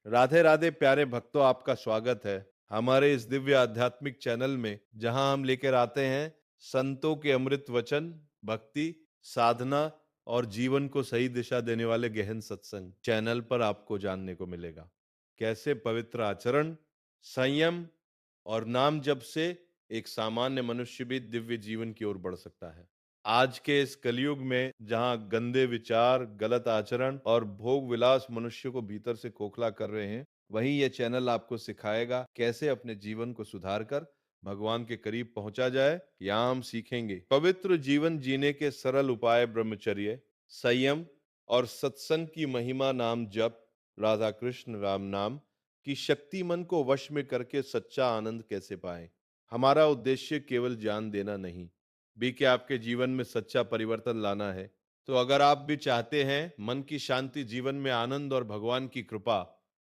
राधे राधे प्यारे भक्तों, आपका स्वागत है हमारे इस दिव्य आध्यात्मिक चैनल में, जहां हम लेकर आते हैं संतों के अमृत वचन, भक्ति, साधना और जीवन को सही दिशा देने वाले गहन सत्संग। चैनल पर आपको जानने को मिलेगा कैसे पवित्र आचरण, संयम और नाम जप से एक सामान्य मनुष्य भी दिव्य जीवन की ओर बढ़ सकता है। आज के इस कलयुग में जहां गंदे विचार, गलत आचरण और भोग विलास मनुष्य को भीतर से खोखला कर रहे हैं, वहीं यह चैनल आपको सिखाएगा कैसे अपने जीवन को सुधार कर भगवान के करीब पहुंचा जाए। यहाँ हम सीखेंगे पवित्र जीवन जीने के सरल उपाय, ब्रह्मचर्य, संयम और सत्संग की महिमा, नाम जप, राधा कृष्ण राम नाम की शक्ति मन को वश में करके सच्चा आनंद कैसे पाएं। हमारा उद्देश्य केवल ज्ञान देना नहीं, बल्कि आपके जीवन में सच्चा परिवर्तन लाना है। तो अगर आप भी चाहते हैं मन की शांति, जीवन में आनंद और भगवान की कृपा,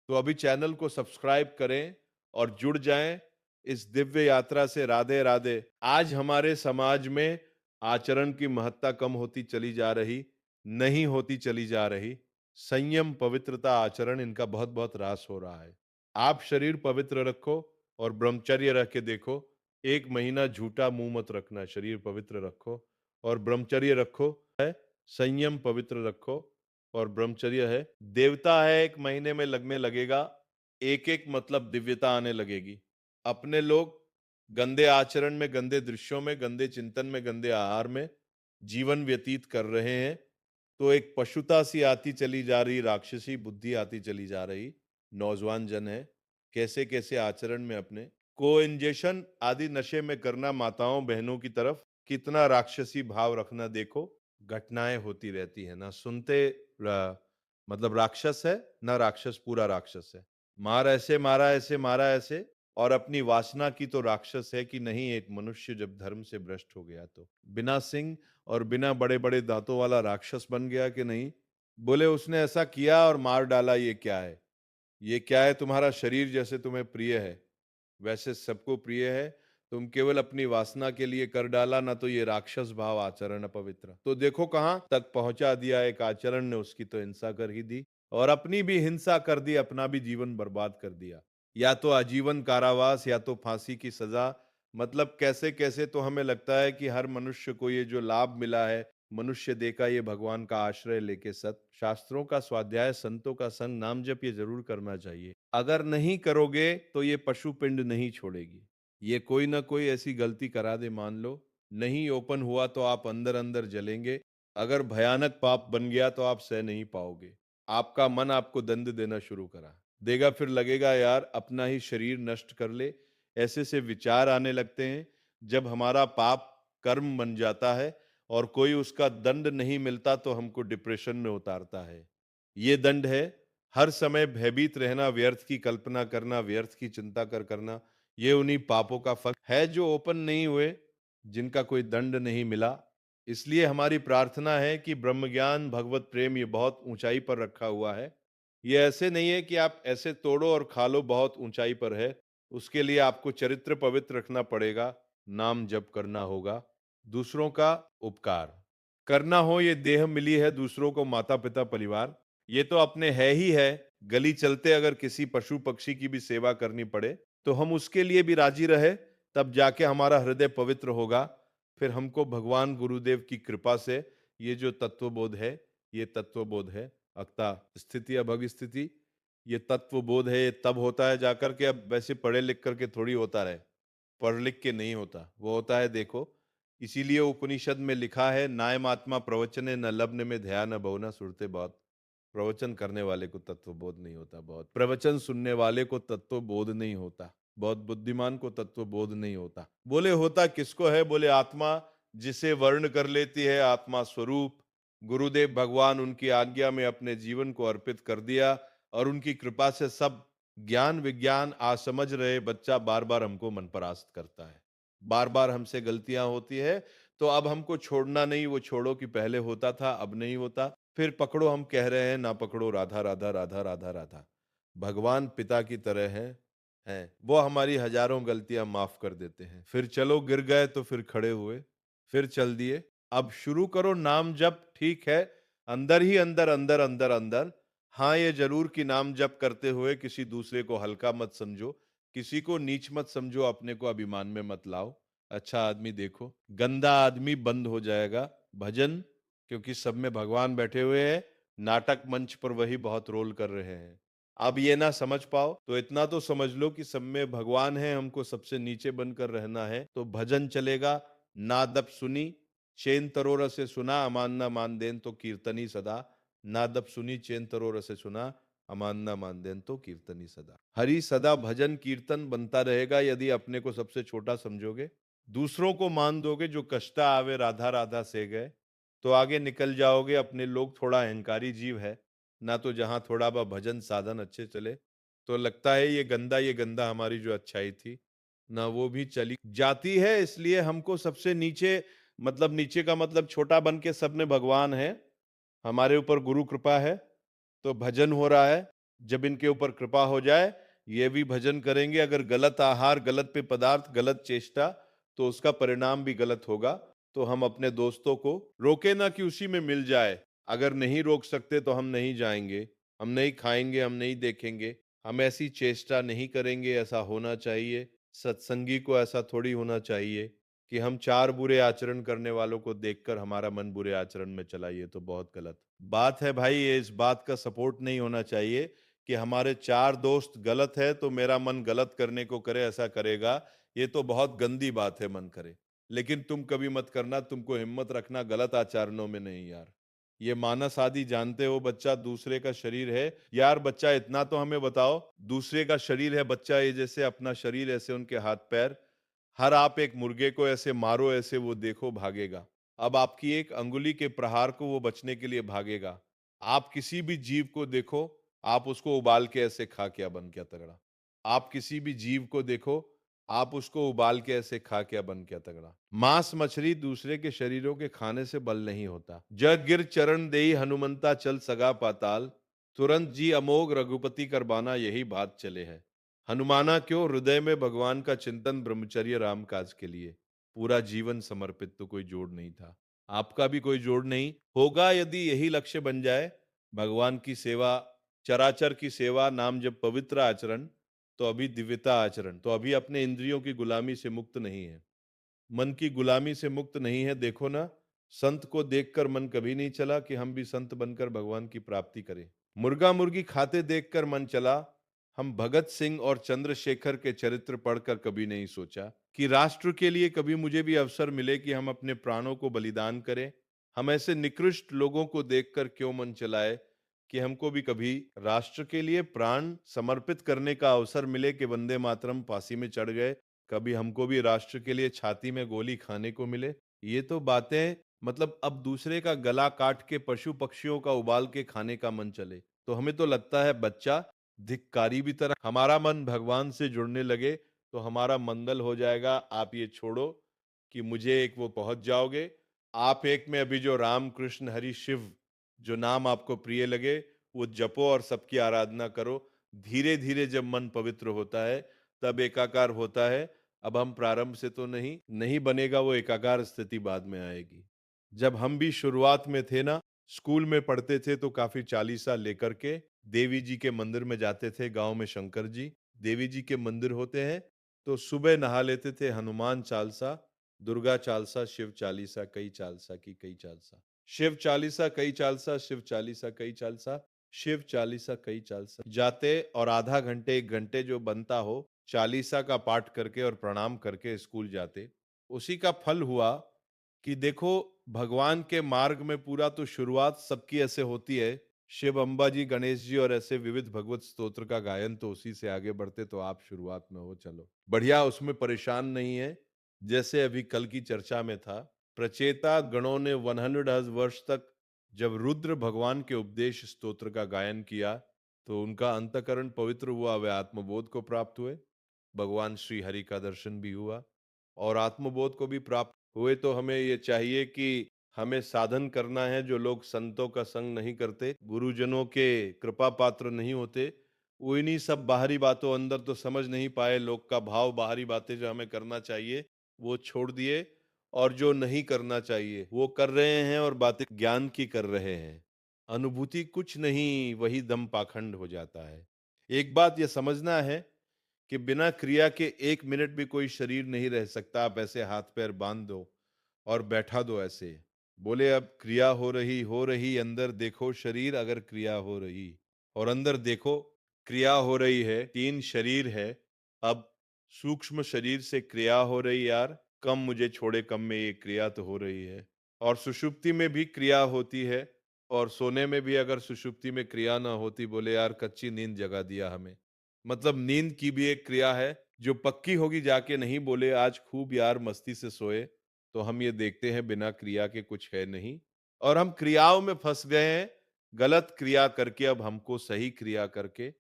तो अभी चैनल को सब्सक्राइब करें और जुड़ जाएं इस दिव्य यात्रा से। राधे राधे। आज हमारे समाज में आचरण की महत्ता कम होती चली जा रही, नहीं होती चली जा रही। संयम, पवित्रता, आचरण, इनका बहुत बहुत ह्रास हो रहा है। आप शरीर पवित्र रखो और ब्रह्मचर्य रख के देखो। 1 महीना झूठा मुंह मत रखना, शरीर पवित्र रखो और ब्रह्मचर्य रखो है। संयम पवित्र रखो और ब्रह्मचर्य है। देवता है, 1 महीने में लगने लगेगा, एक एक मतलब दिव्यता आने लगेगी। अपने लोग गंदे आचरण में, गंदे दृश्यों में, गंदे चिंतन में, गंदे आहार में जीवन व्यतीत कर रहे हैं, तो एक पशुता सी आती चली जा रही, राक्षसी बुद्धि आती चली जा रही। नौजवान जन है, कैसे कैसे आचरण में अपने को इंजेक्शन आदि नशे में करना, माताओं बहनों की तरफ कितना राक्षसी भाव रखना, देखो घटनाएं होती रहती है ना। सुनते मतलब राक्षस है ना, राक्षस पूरा राक्षस है। मार ऐसे मारा, ऐसे मारा, ऐसे। और अपनी वासना की तो राक्षस है कि नहीं। एक मनुष्य जब धर्म से भ्रष्ट हो गया तो बिना सिंह और बिना बड़े बड़े दांतों वाला राक्षस बन गया कि नहीं। बोले उसने ऐसा किया और मार डाला, ये क्या है? ये क्या है? तुम्हारा शरीर जैसे तुम्हें प्रिय है वैसे सबको प्रिय है, तुम केवल अपनी वासना के लिए कर डाला ना, तो ये राक्षस भाव आचरण अपवित्र। तो देखो कहां तक पहुंचा दिया एक आचरण ने, उसकी तो हिंसा कर ही दी और अपनी भी हिंसा कर दी, अपना भी जीवन बर्बाद कर दिया। या तो आजीवन कारावास या तो फांसी की सजा। मतलब कैसे कैसे तो हमें लगता है कि हर मनुष्य को ये जो लाभ मिला है, मनुष्य देखा ये भगवान का आश्रय लेके सत शास्त्रों का स्वाध्याय, संतों का संग, नाम जप ये जरूर करना चाहिए। अगर नहीं करोगे तो ये पशु पिंड नहीं छोड़ेगी, ये कोई ना कोई ऐसी गलती करा दे, मान लो नहीं ओपन हुआ तो आप अंदर अंदर जलेंगे। अगर भयानक पाप बन गया तो आप सह नहीं पाओगे। आपका मन आपको दंड देना शुरू करा देगा, फिर लगेगा यार अपना ही शरीर नष्ट कर ले। ऐसे से विचार आने लगते हैं। जब हमारा पाप कर्म बन जाता है और कोई उसका दंड नहीं मिलता तो हमको डिप्रेशन में उतारता है। ये दंड है, हर समय भयभीत रहना, व्यर्थ की कल्पना करना, व्यर्थ की चिंता करना। ये उन्हीं पापों का फल है जो ओपन नहीं हुए, जिनका कोई दंड नहीं मिला। इसलिए हमारी प्रार्थना है कि ब्रह्म ज्ञान, भगवत प्रेम ये बहुत ऊंचाई पर रखा हुआ है। ये ऐसे नहीं है कि आप ऐसे तोड़ो और खा लो, बहुत ऊंचाई पर है। उसके लिए आपको चरित्र पवित्र रखना पड़ेगा, नाम जप करना होगा, दूसरों का उपकार करना हो। ये देह मिली है दूसरों को, माता पिता परिवार, ये तो अपने है ही है। गली चलते अगर किसी पशु पक्षी की भी सेवा करनी पड़े तो हम उसके लिए भी राजी रहे, तब जाके हमारा हृदय पवित्र होगा। फिर हमको भगवान गुरुदेव की कृपा से ये जो तत्वबोध है, ये तत्वबोध है अक्ता स्थिति अभग स्थिति, ये तत्वबोध है। ये तब होता है जाकर के, अब वैसे पढ़े लिख करके थोड़ी होता रहे, पढ़ लिख के नहीं होता, वो होता है देखो। इसीलिए उपनिषद में लिखा है, नायमात्मा प्रवचने न लब्न में ध्यान न बहुना सुरते बहुत। प्रवचन करने वाले को तत्वबोध नहीं होता, बहुत प्रवचन सुनने वाले को तत्वबोध नहीं होता, बहुत बुद्धिमान को तत्वबोध नहीं होता। बोले होता किसको है? बोले आत्मा जिसे वर्ण कर लेती है, आत्मा स्वरूप। गुरुदेव भगवान उनकी आज्ञा में अपने जीवन को अर्पित कर दिया और उनकी कृपा से सब ज्ञान विज्ञान आज समझ रहे बच्चा बार बार हमको मन परास्त करता है, बार बार हमसे गलतियां होती है। तो अब हमको छोड़ना नहीं, वो छोड़ो कि पहले होता था अब नहीं होता। फिर पकड़ो, हम कह रहे हैं ना पकड़ो, राधा राधा राधा राधा राधा। भगवान पिता की तरह हैं वो, हमारी हजारों गलतियां माफ कर देते हैं। फिर चलो, गिर गए तो फिर खड़े हुए, फिर चल दिए। अब शुरू करो नाम जप, ठीक है, अंदर ही अंदर अंदर अंदर अंदर, हाँ, ये ज़रूर कि नाम जप करते हुए किसी दूसरे को हल्का मत समझो, किसी को नीच मत समझो, अपने को अभिमान में मत लाओ। अच्छा आदमी देखो, गंदा आदमी बंद हो जाएगा। भजन, क्योंकि सब में भगवान बैठे हुए हैं, नाटक मंच पर वही बहुत रोल कर रहे हैं। अब ये ना समझ पाओ तो इतना तो समझ लो कि सब में भगवान है, हमको सबसे नीचे बनकर रहना है, तो भजन चलेगा। नादप सुनी, चेन तरोर से सुना, अमान ना मान देन तो कीर्तनी सदा। नादप सुनी चेन तरोर से सुना, अमान ना मान देन तो कीर्तनी सदा। हरि सदा भजन कीर्तन बनता रहेगा यदि अपने को सबसे छोटा समझोगे, दूसरों को मान दोगे। जो कष्टा आवे राधा राधा से गए, तो आगे निकल जाओगे। अपने लोग थोड़ा अहंकारी जीव है ना, तो जहां थोड़ा बा भजन साधन अच्छे चले तो लगता है ये गंदा हमारी जो अच्छाई थी ना वो भी चली जाती है। इसलिए हमको सबसे नीचे, मतलब नीचे का मतलब छोटा बन के सब में भगवान है, हमारे ऊपर गुरु कृपा है, तो भजन हो रहा है। जब इनके ऊपर कृपा हो जाए, ये भी भजन करेंगे। अगर गलत आहार, गलत पे पदार्थ, गलत चेष्टा, तो उसका परिणाम भी गलत होगा। तो हम अपने दोस्तों को रोके ना कि उसी में मिल जाए। अगर नहीं रोक सकते तो हम नहीं जाएंगे, हम नहीं खाएंगे, हम नहीं देखेंगे, हम ऐसी चेष्टा नहीं करेंगे। ऐसा होना चाहिए। सत्संगी को ऐसा थोड़ी होना चाहिए कि हम चार बुरे आचरण करने वालों को देखकर हमारा मन बुरे आचरण में चला। ये तो बहुत गलत बात है भाई। ये इस बात का सपोर्ट नहीं होना चाहिए कि हमारे चार दोस्त गलत है तो मेरा मन गलत करने को करे, ऐसा करेगा। ये तो बहुत गंदी बात है, मन करे। लेकिन तुम कभी मत करना, तुमको हिम्मत रखना गलत आचरणों में नहीं यार। ये मानस आदि जानते हो, बच्चा दूसरे का शरीर है यार। बच्चा इतना तो हमें बताओ, दूसरे का शरीर है बच्चा, ये जैसे अपना शरीर ऐसे उनके हाथ पैर। हर आप एक मुर्गे को ऐसे मारो, ऐसे वो देखो भागेगा। अब आपकी एक अंगुली के प्रहार को वो बचने के लिए भागेगा। आप किसी भी जीव को देखो, आप उसको उबाल के ऐसे खा, क्या बन क्या तगड़ा। आप किसी भी जीव को देखो, आप उसको उबाल के ऐसे खा, क्या बन क्या तगड़ा। मांस मछली दूसरे के शरीरों के खाने से बल नहीं होता। जग गिर चरण देई हनुमंता चल सगा पाताल, तुरंत जी अमोघ रघुपति करबाना यही बात चले है। हनुमाना क्यों, हृदय में भगवान का चिंतन, ब्रह्मचर्य राम काज के लिए पूरा जीवन समर्पित। तो कोई जोड़ नहीं था, आपका भी कोई जोड़ नहीं होगा। यदि यही लक्ष्य बन जाए, भगवान की सेवा, चराचर की सेवा, नाम जब पवित्र आचरण, तो अभी दिव्यता आचरण, तो अभी अपने इंद्रियों की गुलामी से मुक्त नहीं है, मन की गुलामी से मुक्त नहीं है। देखो ना, संत को देखकर मन कभी नहीं चला कि हम भी संत बनकर भगवान की प्राप्ति करें। मुर्गा मुर्गी खाते देखकर मन चला। हम भगत सिंह और चंद्रशेखर के चरित्र पढ़कर कभी नहीं सोचा कि राष्ट्र के लिए कभी मुझे भी अवसर मिले कि हम अपने प्राणों को बलिदान करें। हम ऐसे निकृष्ट लोगों को देखकर क्यों मन चलाए कि हमको भी कभी राष्ट्र के लिए प्राण समर्पित करने का अवसर मिले कि वंदे मातरम फांसी में चढ़ गए, कभी हमको भी राष्ट्र के लिए छाती में गोली खाने को मिले। ये तो बातें, मतलब अब दूसरे का गला काट के पशु पक्षियों का उबाल के खाने का मन चले, तो हमें तो लगता है बच्चा धिक्कारी भी तरह। हमारा मन भगवान से जुड़ने लगे तो हमारा मंगल हो जाएगा। आप ये छोड़ो कि मुझे एक वो पहुंच जाओगे। आप एक में अभी जो राम कृष्ण हरि शिव, जो नाम आपको प्रिय लगे, वो जपो और सबकी आराधना करो। धीरे धीरे जब मन पवित्र होता है, तब एकाकार होता है। अब हम प्रारंभ से तो नहीं नहीं बनेगा, वो एकाकार स्थिति बाद में आएगी। जब हम भी शुरुआत में थे ना, स्कूल में पढ़ते थे, तो काफी चालीसा लेकर के देवी जी के मंदिर में जाते थे। गांव में शंकर जी देवी जी के मंदिर होते हैं, तो सुबह नहा लेते थे। हनुमान चालीसा, दुर्गा चालीसा, शिव चालीसा, कई चालीसा की कई चालीसा, शिव चालीसा कई चालीसा, शिव चालीसा कई चालीसा, शिव चालीसा कई चालीसा जाते, और आधा घंटे एक घंटे जो बनता हो, चालीसा का पाठ करके और प्रणाम करके स्कूल जाते। उसी का फल हुआ कि देखो, भगवान के मार्ग में पूरा तो शुरुआत सबकी ऐसे होती है, शिव, अम्बा जी, गणेश जी और ऐसे विविध भगवत स्तोत्र का गायन, तो उसी से आगे बढ़ते। तो आप शुरुआत में हो, चलो बढ़िया, उसमें परेशान नहीं है। जैसे अभी कल की चर्चा में था, प्रचेता गणों ने 100 वर्ष तक जब रुद्र भगवान के उपदेश स्तोत्र का गायन किया, तो उनका अंतकरण पवित्र हुआ, वे आत्मबोध को प्राप्त हुए। भगवान श्री हरि का दर्शन भी हुआ और आत्मबोध को भी प्राप्त हुए। तो हमें ये चाहिए कि हमें साधन करना है। जो लोग संतों का संग नहीं करते, गुरुजनों के कृपा पात्र नहीं होते, वो इन्हीं सब बाहरी बातों, अंदर तो समझ नहीं पाए लोग का भाव, बाहरी बातें जो हमें करना चाहिए वो छोड़ दिए, और जो नहीं करना चाहिए वो कर रहे हैं, और बातें ज्ञान की कर रहे हैं। अनुभूति कुछ नहीं, वही दम पाखंड हो जाता है। एक बात ये समझना है कि बिना क्रिया के 1 मिनट भी कोई शरीर नहीं रह सकता। आप ऐसे हाथ-पैर बाँध दो और बैठा दो ऐसे। बोले अब क्रिया हो रही, अंदर देखो शरीर अगर क्रिया हो रही। और अंदर देखो, क्रिया हो रही है, 3 शरीर है। अब सूक्ष्म शरीर से क्रिया हो रही यार, कम मुझे छोड़े कम में ये क्रिया तो हो रही है। और सुषुप्ति में भी क्रिया होती है और सोने में भी अगर सुषुप्ति में क्रिया ना होती, बोले यार कच्ची नींद जगा दिया हमें। मतलब नींद की भी एक क्रिया है, जो पक्की होगी जाके नहीं बोले आज खूब यार मस्ती से सोए, तो हम ये देखते हैं बिना क्रिया के कुछ है नहीं। और हम क्रियाओं में फँस गए हैं, गलत क्रिया करके। अब हमको सही क्रिया करके,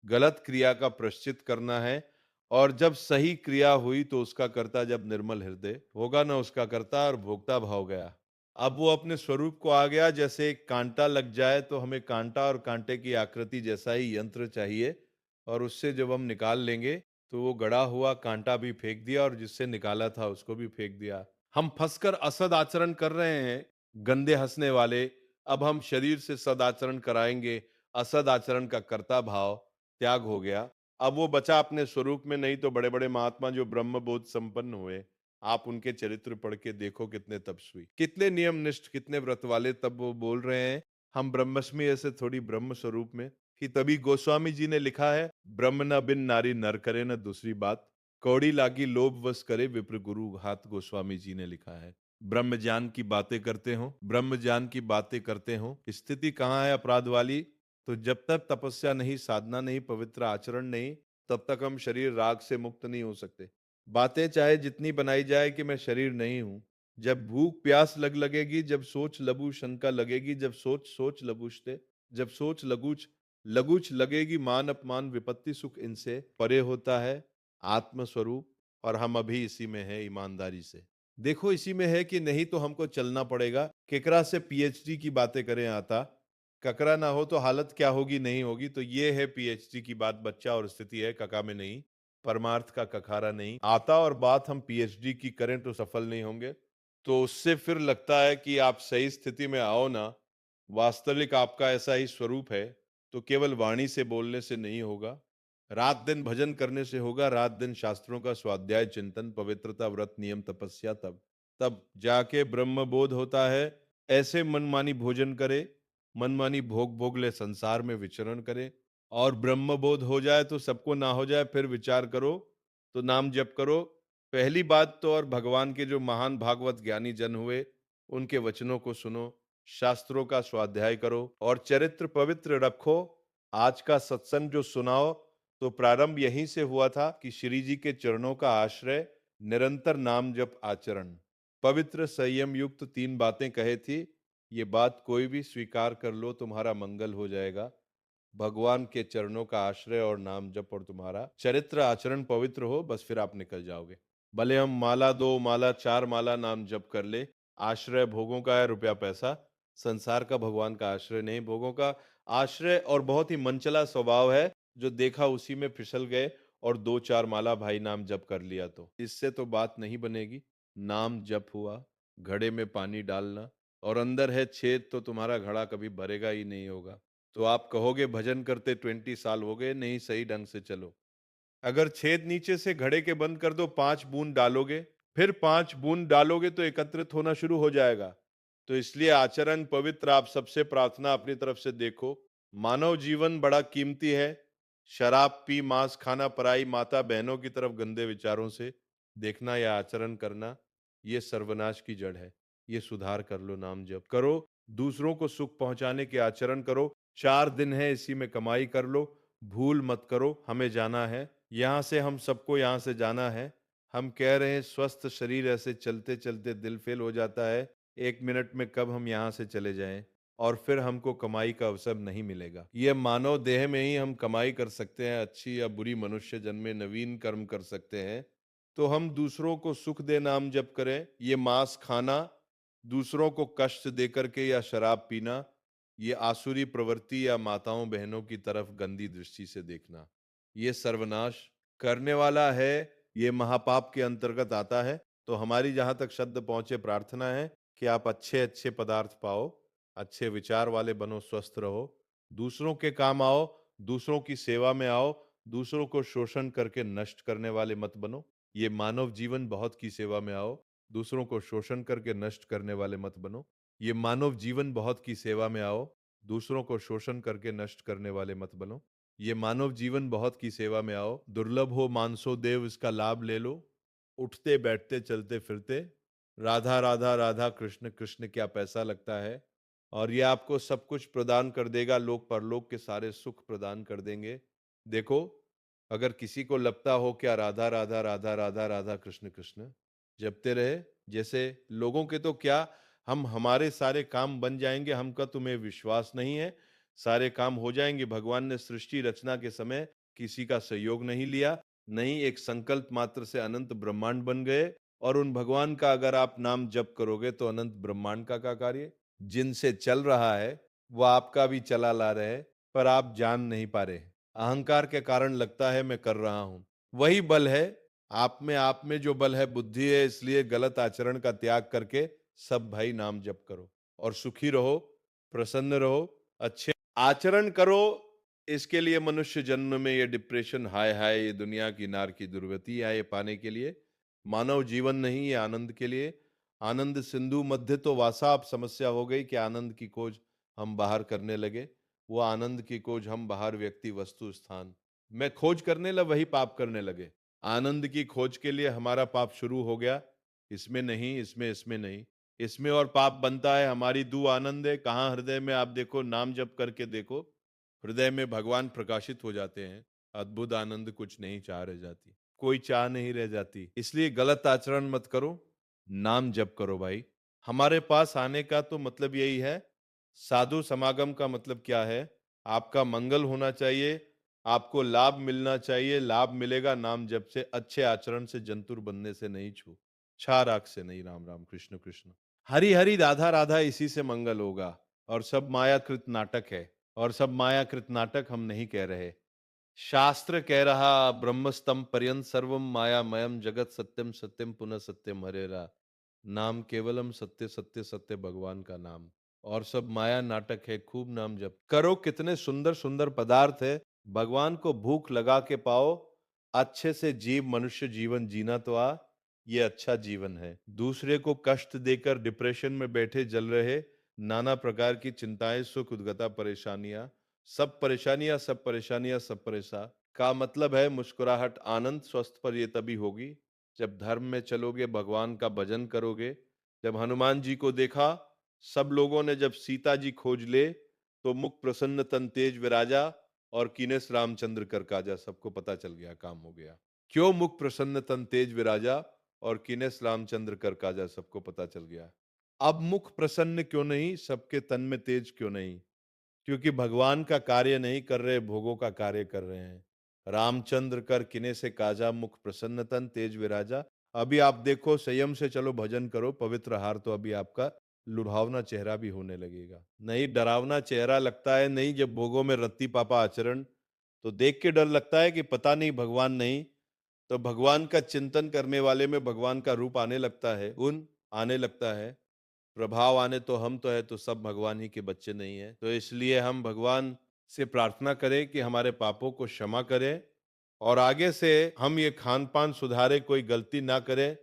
गलत क्रिया का प्रायश्चित करना है। और जब सही क्रिया हुई तो उसका कर्ता जब निर्मल हृदय होगा ना उसका कर्ता और भोक्ता भाव गया। अब वो अपने स्वरूप को आ गया। जैसे एक कांटा लग जाए तो हमें कांटा और कांटे की आकृति जैसा ही यंत्र चाहिए, और उससे जब हम निकाल लेंगे तो वो गड़ा हुआ कांटा भी फेंक दिया और जिससे निकाला था उसको भी फेंक दिया। हम फंसकर असद आचरण कर रहे हैं, गंदे हंसने वाले। अब हम शरीर से सदाचरण कराएंगे। असद आचरण का कर्ता भाव त्याग हो गया। अब वो बचा अपने स्वरूप में। नहीं तो बड़े बड़े महात्मा जो ब्रह्म बोध संपन्न हुए, आप उनके चरित्र पढ़ के देखो, कितने तपस्वी, कितने नियमनिष्ठ, कितने व्रत वाले। तब वो बोल रहे हैं हम ब्रह्मस्मि ऐसे थोड़ी ब्रह्म स्वरूप में। कि तभी गोस्वामी जी ने लिखा है, ब्रह्म न बिन नारी नर करे न दूसरी बात, कौड़ी लागी लोभ वश करे विप्र गुरु घात। गोस्वामी जी ने लिखा है। ब्रह्म ज्ञान की बातें करते हो, ब्रह्म ज्ञान की बातें करते हो, स्थिति कहाँ है अपराध वाली? तो जब तक तपस्या नहीं, साधना नहीं, पवित्र आचरण नहीं, तब तक हम शरीर राग से मुक्त नहीं हो सकते। बातें चाहे जितनी बनाई जाए कि मैं शरीर नहीं हूं, जब भूख प्यास लगेगी, जब सोच लघु शंका लगेगी, जब सोच सोच लघुशते, जब सोच लघुच लघुच लगेगी, मान अपमान विपत्ति सुख इनसे परे होता है आत्मस्वरूप। और हम अभी इसी में है ईमानदारी से। देखो इसी में है कि नहीं तो हमको चलना पड़ेगा। केकरा से पीएचडी की बातें करें आता, ककरा ना हो तो हालत क्या होगी नहीं होगी। तो ये है पीएचडी की बात, बच्चा और स्थिति है कका में नहीं, परमार्थ का कखारा नहीं आता। और बात हम पीएचडी की करें तो सफल नहीं होंगे। तो उससे फिर लगता है कि आप सही स्थिति में आओ ना, वास्तविक आपका ऐसा ही स्वरूप है, तो केवल वाणी से बोलने से नहीं होगा, रात दिन भजन करने से होगा, रात दिन शास्त्रों का स्वाध्याय चिंतन पवित्रता व्रत नियम तपस्या, तब तब जाके ब्रह्म बोध होता है। ऐसे मनमानी भोजन करे, मनमानी भोग भोग ले, संसार में विचरण करे, और ब्रह्म बोध हो जाए तो सबको ना हो जाए, फिर विचार करो तो नाम जप करो। पहली बात तो, और भगवान के जो महान भागवत ज्ञानी जन हुए उनके वचनों को सुनो, शास्त्रों का स्वाध्याय करो और चरित्र पवित्र रखो। आज का सत्संग जो सुनाओ, तो प्रारंभ यहीं से हुआ था कि श्री जी के चरणों का आश्रय, निरंतर नाम जप आचरण, पवित्र संयम युक्त 3 बातें कहे थी। ये बात कोई भी स्वीकार कर लो, तुम्हारा मंगल हो जाएगा। भगवान के चरणों का आश्रय और नाम जप, और तुम्हारा चरित्र आचरण पवित्र हो, बस फिर आप निकल जाओगे। भले हम माला 2 माला 4 माला नाम जप कर ले, आश्रय भोगों का है, रुपया पैसा, संसार का भगवान का आश्रय नहीं। भोगों का आश्रय और बहुत ही मनचला स्वभाव है, जो देखा उसी में फिसल गए और 2-4 माला भाई नाम जप कर लिया, तो इससे तो बात नहीं बनेगी। नाम जप हुआ, घड़े में पानी डालना, और अंदर है छेद, तो तुम्हारा घड़ा कभी भरेगा ही नहीं होगा। तो आप कहोगे भजन करते 20 साल हो गए, नहीं सही ढंग से चलो। अगर छेद नीचे से घड़े के बंद कर दो, 5 बूंद डालोगे, फिर 5 बूंद डालोगे तो एकत्रित होना शुरू हो जाएगा। तो इसलिए आचरण पवित्र, आप सबसे प्रार्थना अपनी तरफ से देखो। मानव जीवन बड़ा कीमती है। शराब पी, मांस खाना, पराई माता बहनों की तरफ गंदे विचारों से देखना या आचरण करना, ये सर्वनाश की जड़ है। ये सुधार कर लो, नाम जप करो, दूसरों को सुख पहुंचाने के आचरण करो। 4 दिन है, इसी में कमाई कर लो, भूल मत करो। हमें जाना है यहाँ से, हम सबको यहाँ से जाना है। हम कह रहे हैं स्वस्थ शरीर, ऐसे चलते चलते दिल फेल हो जाता है। 1 मिनट में कब हम यहाँ से चले जाएं, और फिर हमको कमाई का अवसर नहीं मिलेगा। ये मानव देह में ही हम कमाई कर सकते हैं, अच्छी या बुरी मनुष्य जन्म में नवीन कर्म कर सकते हैं। तो हम दूसरों को सुख दे नाम जप करें। ये मांस खाना, दूसरों को कष्ट दे करके, या शराब पीना, ये आसुरी प्रवृत्ति, या माताओं बहनों की तरफ गंदी दृष्टि से देखना, ये सर्वनाश करने वाला है। ये महापाप के अंतर्गत आता है। तो हमारी जहां तक शब्द पहुंचे प्रार्थना है कि आप अच्छे अच्छे पदार्थ पाओ, अच्छे विचार वाले बनो, स्वस्थ रहो, दूसरों के काम आओ, दूसरों की सेवा में आओ, दूसरों को शोषण करके नष्ट करने वाले मत बनो। ये मानव जीवन बहुत की सेवा में आओ, दूसरों को शोषण करके नष्ट करने वाले मत बनो। ये मानव जीवन बहुत की सेवा में आओ, दूसरों को शोषण करके नष्ट करने वाले मत बनो। ये मानव जीवन बहुत की सेवा में आओ, दुर्लभ हो मानसो देव, इसका लाभ ले लो। उठते बैठते चलते फिरते राधा राधा राधा कृष्ण कृष्ण क्या पैसा लगता है। और ये आपको सब कुछ प्रदान कर देगा, लोक परलोक के सारे सुख प्रदान कर देंगे। देखो, अगर किसी को लगता हो क्या राधा राधा राधा राधा राधा कृष्ण कृष्ण जपते रहे, जैसे लोगों के तो क्या, हम हमारे सारे काम बन जाएंगे, हमका तुम्हें विश्वास नहीं है, सारे काम हो जाएंगे। भगवान ने सृष्टि रचना के समय किसी का सहयोग नहीं लिया, नहीं, एक संकल्प मात्र से अनंत ब्रह्मांड बन गए। और उन भगवान का अगर आप नाम जप करोगे तो अनंत ब्रह्मांड का कार्य जिनसे चल रहा है वो आपका भी चला ला रहे हैं, पर आप जान नहीं पा रहे। अहंकार के कारण लगता है मैं कर रहा हूं। वही बल है, आप में जो बल है बुद्धि है, इसलिए गलत आचरण का त्याग करके सब भाई नाम जप करो और सुखी रहो, प्रसन्न रहो, अच्छे आचरण करो। इसके लिए मनुष्य जन्म में ये डिप्रेशन, हाय हाय, ये दुनिया की नार की दुर्गति है, ये पाने के लिए मानव जीवन नहीं, ये आनंद के लिए। आनंद सिंधु मध्य तो वासा, अब समस्या हो गई कि आनंद की खोज हम बाहर करने लगे। वो आनंद की खोज हम बाहर व्यक्ति वस्तु स्थान में खोज करने लगे, वही पाप करने लगे। आनंद की खोज के लिए हमारा पाप शुरू हो गया, इसमें नहीं, इसमें नहीं, इसमें और पाप बनता है। हमारी दू आनंद है कहाँ, हृदय में। आप देखो, नाम जप करके देखो, हृदय में भगवान प्रकाशित हो जाते हैं। अद्भुत आनंद, कुछ नहीं चाह रह जाती, कोई चाह नहीं रह जाती। इसलिए गलत आचरण मत करो, नाम जप करो भाई। हमारे पास आने का तो मतलब यही है, साधु समागम का मतलब क्या है, आपका मंगल होना चाहिए, आपको लाभ मिलना चाहिए। लाभ मिलेगा नाम जप से, अच्छे आचरण से, जंतुर बनने से नहीं, छू छा राख से नहीं। राम राम कृष्ण कृष्ण हरि हरि राधा राधा, इसी से मंगल होगा। और सब मायाकृत नाटक है, और सब मायाकृत नाटक हम नहीं कह रहे, शास्त्र कह रहा। ब्रह्मस्तंभ पर्यंत सर्वम मायामयम जगत सत्यम सत्यम पुनः सत्यम हरेरा। नाम केवलम सत्य सत्य सत्य, भगवान का नाम। और सब माया नाटक है, खूब नाम जप करो। कितने सुंदर सुंदर पदार्थ है, भगवान को भूख लगा के पाओ। अच्छे से जीव, मनुष्य जीवन जीना तो आ, ये अच्छा जीवन है। दूसरे को कष्ट देकर डिप्रेशन में बैठे जल रहे, नाना प्रकार की चिंताएं, सुख उद्गता परेशानियां, सब परेशानियां सब परेशानियां सब परेशान का मतलब है मुस्कुराहट, आनंद। स्वस्थ पर ये तभी होगी जब धर्म में चलोगे, भगवान का भजन करोगे। जब हनुमान जी को देखा, सब लोगों ने जब सीता जी खोज ले, तो मुख प्रसन्न तन तेज विराजा, और कीनेस रामचंद्र कर काजा, सबको पता चल गया, काम हो गया। क्यों मुख प्रसन्न तन तेज विराजा और कीनेस रामचंद्र कर काजा, सबको पता चल गया। अब मुख प्रसन्न क्यों नहीं, सबके तन में तेज क्यों नहीं? क्योंकि भगवान का कार्य नहीं कर रहे, भोगों का कार्य कर रहे हैं। रामचंद्र कर किने से काजा, मुख प्रसन्न तन तेज विराजा। अभी आप देखो, संयम से चलो, भजन करो, पवित्र हार तो अभी आपका लुभावना चेहरा भी होने लगेगा। नहीं, डरावना चेहरा लगता है, नहीं, जब भोगों में रत्ती पापा आचरण, तो देख के डर लगता है कि पता नहीं भगवान नहीं। तो भगवान का चिंतन करने वाले में भगवान का रूप आने लगता है, गुण आने लगता है, प्रभाव आने, तो हम तो है तो सब भगवान ही के बच्चे नहीं है। तो इसलिए हम भगवान से प्रार्थना करें कि हमारे पापों को क्षमा करें, और आगे से हम ये खान पान सुधारे, कोई गलती ना करें,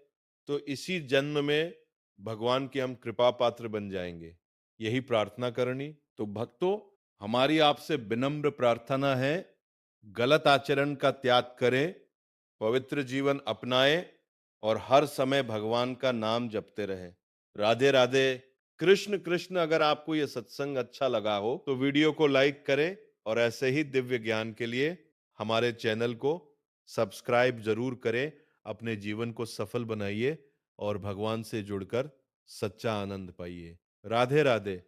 तो इसी जन्म में भगवान की हम कृपा पात्र बन जाएंगे। यही प्रार्थना करनी। तो भक्तों, हमारी आपसे विनम्र प्रार्थना है, गलत आचरण का त्याग करें, पवित्र जीवन अपनाएं, और हर समय भगवान का नाम जपते रहें। राधे राधे, कृष्ण कृष्ण। अगर आपको यह सत्संग अच्छा लगा हो तो वीडियो को लाइक करें, और ऐसे ही दिव्य ज्ञान के लिए हमारे चैनल को सब्सक्राइब जरूर करें। अपने जीवन को सफल बनाइए और भगवान से जुड़कर सच्चा आनंद पाइए। राधे राधे।